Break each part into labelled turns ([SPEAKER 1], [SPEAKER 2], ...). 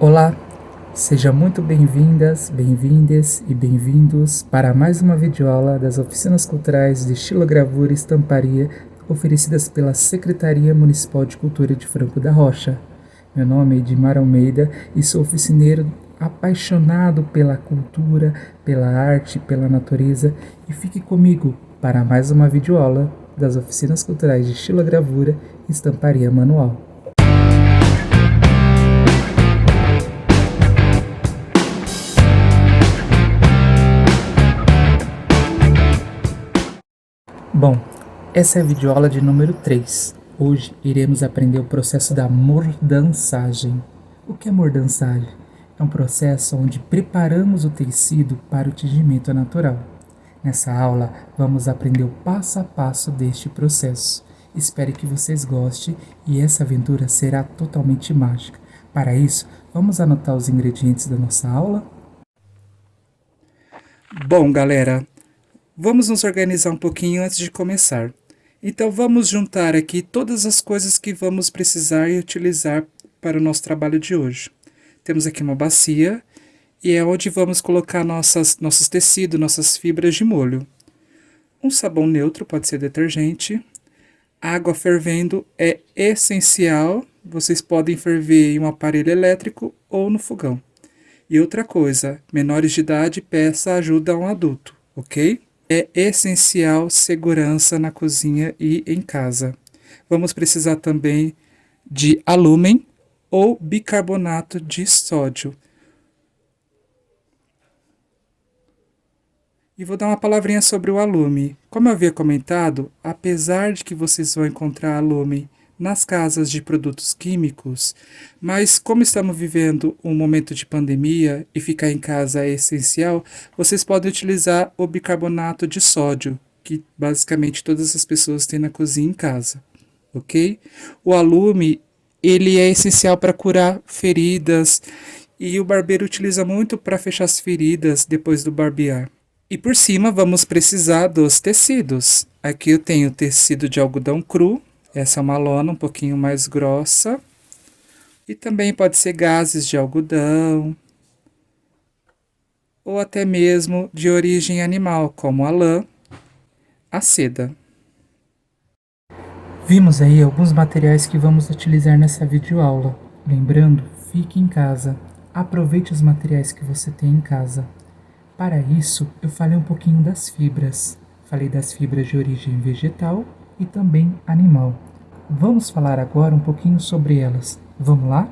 [SPEAKER 1] Olá, sejam muito bem-vindas, bem-vindes e bem-vindos para mais uma videoaula das oficinas culturais de xilogravura e estamparia oferecidas pela Secretaria Municipal de Cultura de Franco da Rocha. Meu nome é Edmar Almeida e sou oficineiro apaixonado pela cultura, pela arte, pela natureza e fique comigo para mais uma videoaula das oficinas culturais de xilogravura e estamparia manual. Bom, essa é a videoaula de número 3. Hoje iremos aprender o processo da mordançagem. O que é mordançagem? É um processo onde preparamos o tecido para o tingimento natural. Nessa aula, vamos aprender o passo a passo deste processo. Espero que vocês gostem e essa aventura será totalmente mágica. Para isso, vamos anotar os ingredientes da nossa aula? Bom, galera, vamos nos organizar um pouquinho antes de começar. Então vamos juntar aqui todas as coisas que vamos precisar e utilizar para o nosso trabalho de hoje. Temos aqui uma bacia e é onde vamos colocar nossos tecidos, nossas fibras de molho. Um sabão neutro, pode ser detergente. Água fervendo é essencial. Vocês podem ferver em um aparelho elétrico ou no fogão. E outra coisa, menores de idade, peça ajuda a um adulto, ok? É essencial segurança na cozinha e em casa. Vamos precisar também de alúmen ou bicarbonato de sódio. E vou dar uma palavrinha sobre o alume. Como eu havia comentado, apesar de que vocês vão encontrar alume nas casas de produtos químicos, mas como estamos vivendo um momento de pandemia e ficar em casa é essencial, vocês podem utilizar o bicarbonato de sódio, que basicamente todas as pessoas têm na cozinha em casa, ok? O alume, ele é essencial para curar feridas e o barbeiro utiliza muito para fechar as feridas depois do barbear. E por cima vamos precisar dos tecidos. Aqui eu tenho tecido de algodão cru. Essa é uma lona um pouquinho mais grossa. E também pode ser gases de algodão. Ou até mesmo de origem animal, como a lã, a seda. Vimos aí alguns materiais que vamos utilizar nessa videoaula. Lembrando, fique em casa. Aproveite os materiais que você tem em casa. Para isso, eu falei um pouquinho das fibras. Falei das fibras de origem vegetal e também animal. Vamos falar agora um pouquinho sobre elas. Vamos lá?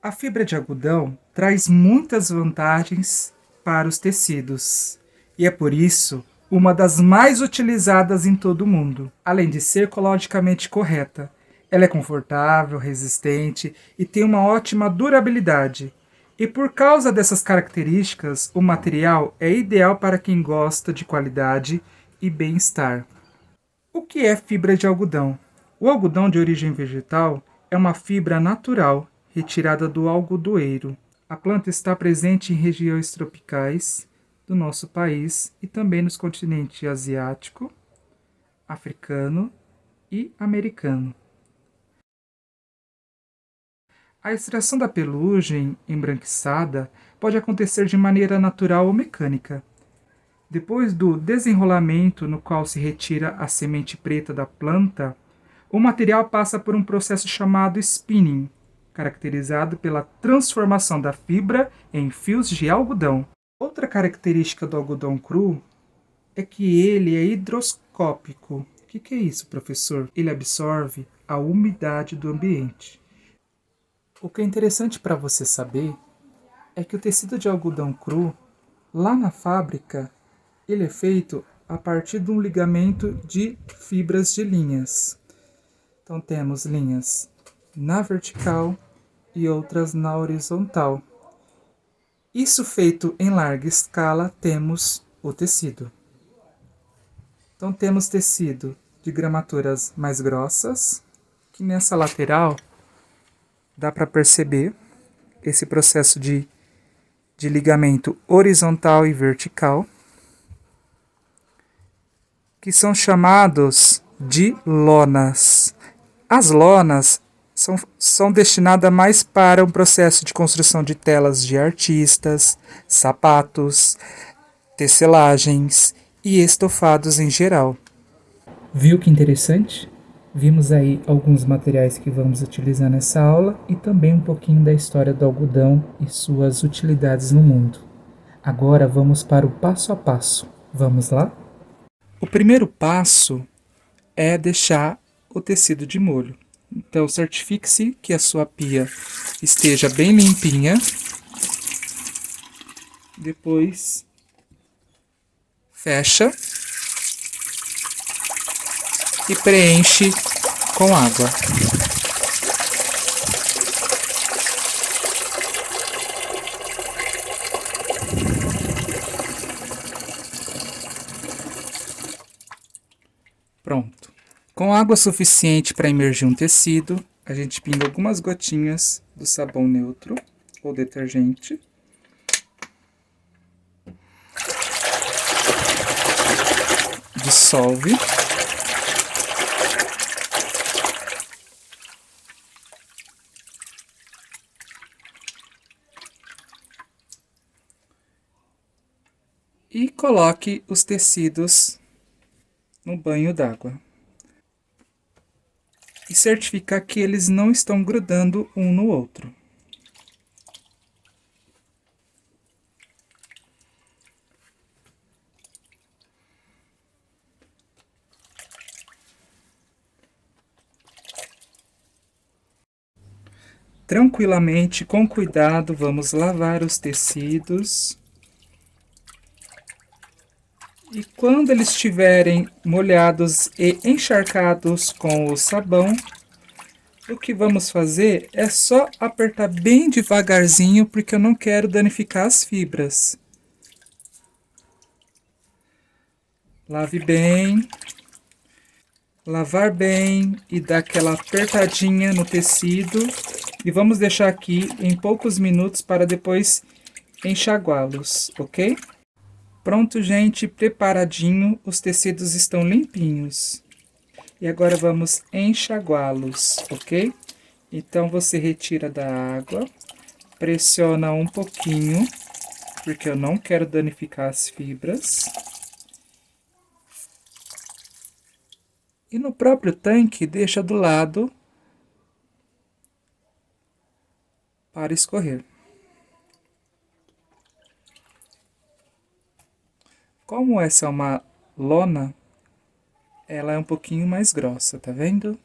[SPEAKER 1] A fibra de algodão traz muitas vantagens para os tecidos e é por isso uma das mais utilizadas em todo o mundo, além de ser ecologicamente correta. Ela é confortável, resistente e tem uma ótima durabilidade. E por causa dessas características, o material é ideal para quem gosta de qualidade e bem-estar. O que é fibra de algodão? O algodão de origem vegetal é uma fibra natural retirada do algodoeiro. A planta está presente em regiões tropicais do nosso país e também nos continentes asiático, africano e americano. A extração da pelugem embranquiçada pode acontecer de maneira natural ou mecânica. Depois do desenrolamento, no qual se retira a semente preta da planta, o material passa por um processo chamado spinning, caracterizado pela transformação da fibra em fios de algodão. Outra característica do algodão cru é que ele é higroscópico. O que é isso, professor? Ele absorve a umidade do ambiente. O que é interessante para você saber é que o tecido de algodão cru, lá na fábrica, ele é feito a partir de um ligamento de fibras de linhas. Então temos linhas na vertical e outras na horizontal. Isso feito em larga escala, temos o tecido. Então temos tecido de gramaturas mais grossas, que nessa lateral dá para perceber esse processo de ligamento horizontal e vertical, que são chamados de lonas. As lonas são destinadas mais para um processo de construção de telas de artistas, sapatos, tecelagens e estofados em geral. Viu que interessante? Vimos aí alguns materiais que vamos utilizar nessa aula e também um pouquinho da história do algodão e suas utilidades no mundo. Agora vamos para o passo a passo. Vamos lá? O primeiro passo é deixar o tecido de molho. Então, certifique-se que a sua pia esteja bem limpinha. Depois, fecha e preenche com água. Pronto. Com água suficiente para imergir um tecido, a gente pinga algumas gotinhas do sabão neutro ou detergente. Dissolve. E coloque os tecidos no banho d'água. E certificar que eles não estão grudando um no outro. Tranquilamente, com cuidado, vamos lavar os tecidos. E quando eles estiverem molhados e encharcados com o sabão, o que vamos fazer é só apertar bem devagarzinho, porque eu não quero danificar as fibras. Lave bem, lavar bem e dar aquela apertadinha no tecido. E vamos deixar aqui em poucos minutos para depois enxaguá-los, ok? Pronto, gente, preparadinho, os tecidos estão limpinhos. E agora vamos enxaguá-los, ok? Então você retira da água, pressiona um pouquinho, porque eu não quero danificar as fibras. E no próprio tanque, deixa do lado para escorrer. Como essa é uma lona, ela é um pouquinho mais grossa, tá vendo?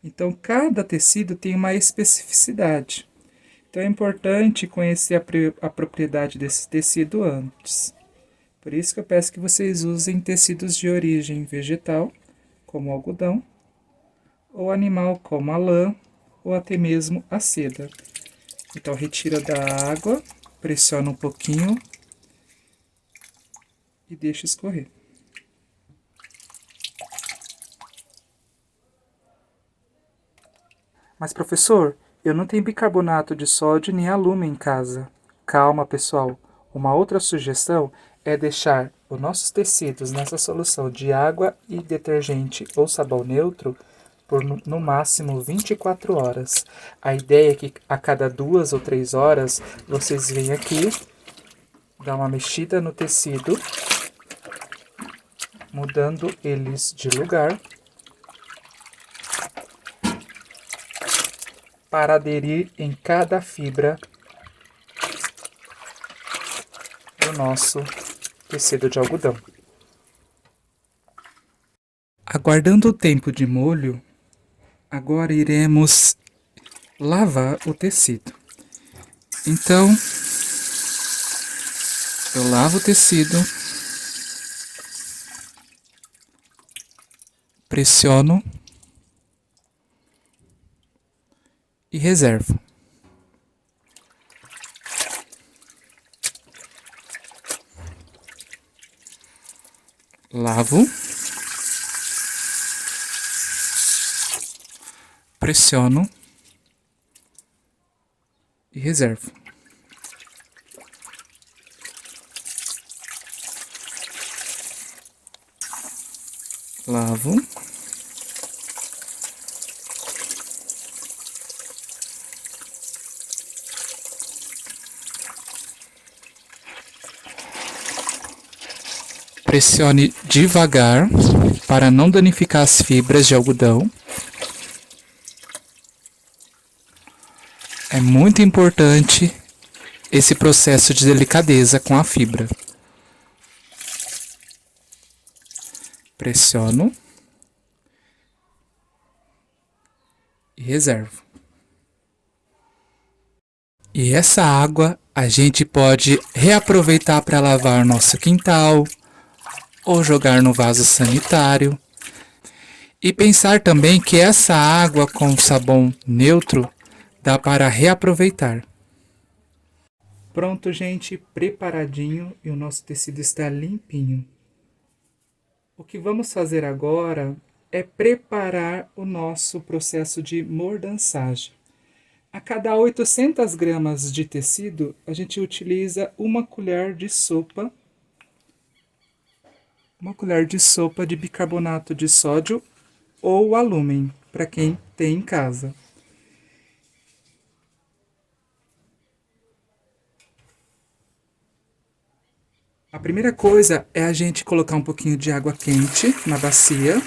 [SPEAKER 1] Então, cada tecido tem uma especificidade. Então, é importante conhecer a propriedade desse tecido antes. Por isso que eu peço que vocês usem tecidos de origem vegetal, como o algodão, ou animal, como a lã, ou até mesmo a seda. Então, retira da água, pressiona um pouquinho e deixa escorrer. Mas, professor, eu não tenho bicarbonato de sódio nem alume em casa. Calma, pessoal. Uma outra sugestão é deixar os nossos tecidos nessa solução de água e detergente ou sabão neutro por no máximo 24 horas. A ideia é que a cada 2 ou 3 horas vocês venham aqui, dar uma mexida no tecido, mudando eles de lugar, para aderir em cada fibra do nosso tecido de algodão. Aguardando o tempo de molho, agora iremos lavar o tecido. Então, eu lavo o tecido, pressiono e reservo. Lavo, pressiono e reservo. Lavo, Pressione devagar para não danificar as fibras de algodão. É muito importante esse processo de delicadeza com a fibra. Pressiono e reservo. E essa água a gente pode reaproveitar para lavar nosso quintal ou jogar no vaso sanitário. E pensar também que essa água com sabão neutro dá para reaproveitar. Pronto, gente, preparadinho e o nosso tecido está limpinho. O que vamos fazer agora é preparar o nosso processo de mordançagem. A cada 800 gramas de tecido, a gente utiliza uma colher de sopa de bicarbonato de sódio ou alúmen, para quem tem em casa. A primeira coisa é a gente colocar um pouquinho de água quente na bacia.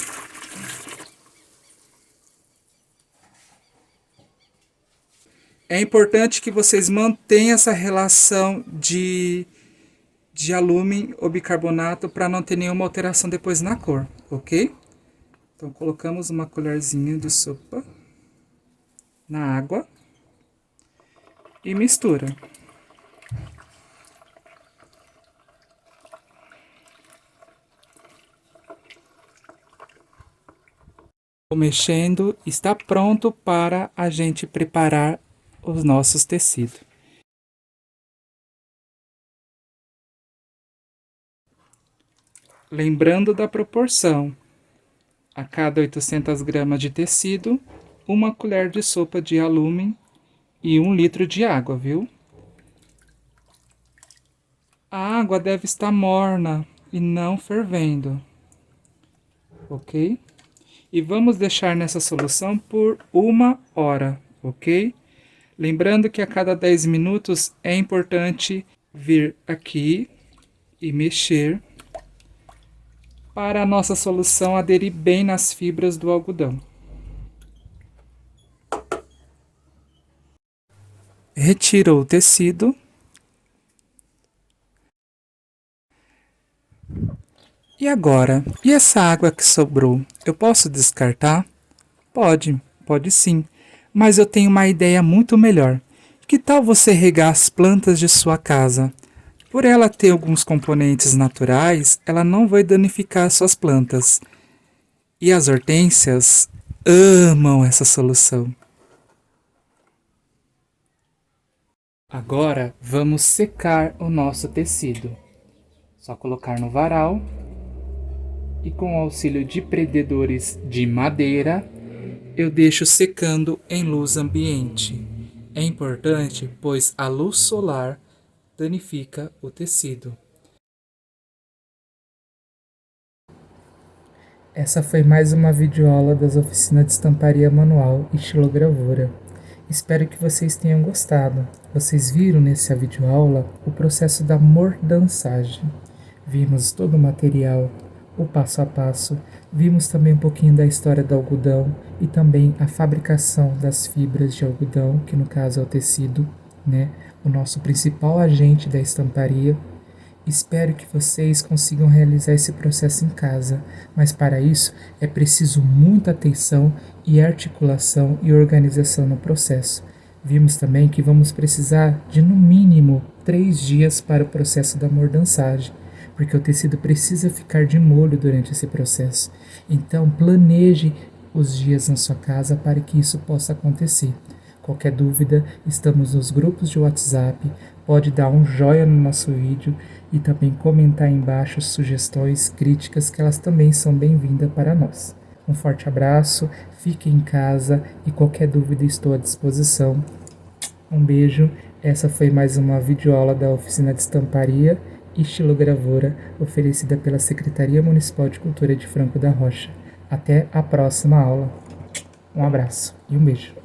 [SPEAKER 1] É importante que vocês mantenham essa relação de alúmen ou bicarbonato para não ter nenhuma alteração depois na cor, ok? Então, colocamos uma colherzinha de sopa na água e mistura. Mexendo, está pronto para a gente preparar os nossos tecidos. Lembrando da proporção, a cada 800 gramas de tecido, uma colher de sopa de alúmen e 1 litro de água, viu? A água deve estar morna e não fervendo, ok? E vamos deixar nessa solução por 1 hora, ok? Lembrando que a cada 10 minutos é importante vir aqui e mexer para a nossa solução aderir bem nas fibras do algodão. Retiro o tecido. E agora? E essa água que sobrou? Eu posso descartar? Pode sim. Mas eu tenho uma ideia muito melhor. Que tal você regar as plantas de sua casa? Por ela ter alguns componentes naturais, ela não vai danificar suas plantas. E as hortênsias amam essa solução. Agora vamos secar o nosso tecido. Só colocar no varal e com o auxílio de prendedores de madeira, eu deixo secando em luz ambiente. É importante, pois a luz solar danifica o tecido. Essa foi mais uma videoaula das oficinas de estamparia manual e estilogravura. Espero que vocês tenham gostado. Vocês viram nessa videoaula o processo da mordançagem. Vimos todo o material, o passo a passo, vimos também um pouquinho da história do algodão e também a fabricação das fibras de algodão, que no caso é o tecido, né? O nosso principal agente da estamparia. Espero que vocês consigam realizar esse processo em casa, mas para isso é preciso muita atenção e articulação e organização no processo. Vimos também que vamos precisar de no mínimo 3 dias para o processo da mordançagem, porque o tecido precisa ficar de molho durante esse processo. Então planeje os dias na sua casa para que isso possa acontecer. Qualquer dúvida, estamos nos grupos de WhatsApp, pode dar um joinha no nosso vídeo e também comentar aí embaixo sugestões, críticas, que elas também são bem-vindas para nós. Um forte abraço, fique em casa e qualquer dúvida estou à disposição. Um beijo, essa foi mais uma videoaula da Oficina de Estamparia e Estilogravura, oferecida pela Secretaria Municipal de Cultura de Franco da Rocha. Até a próxima aula. Um abraço e um beijo.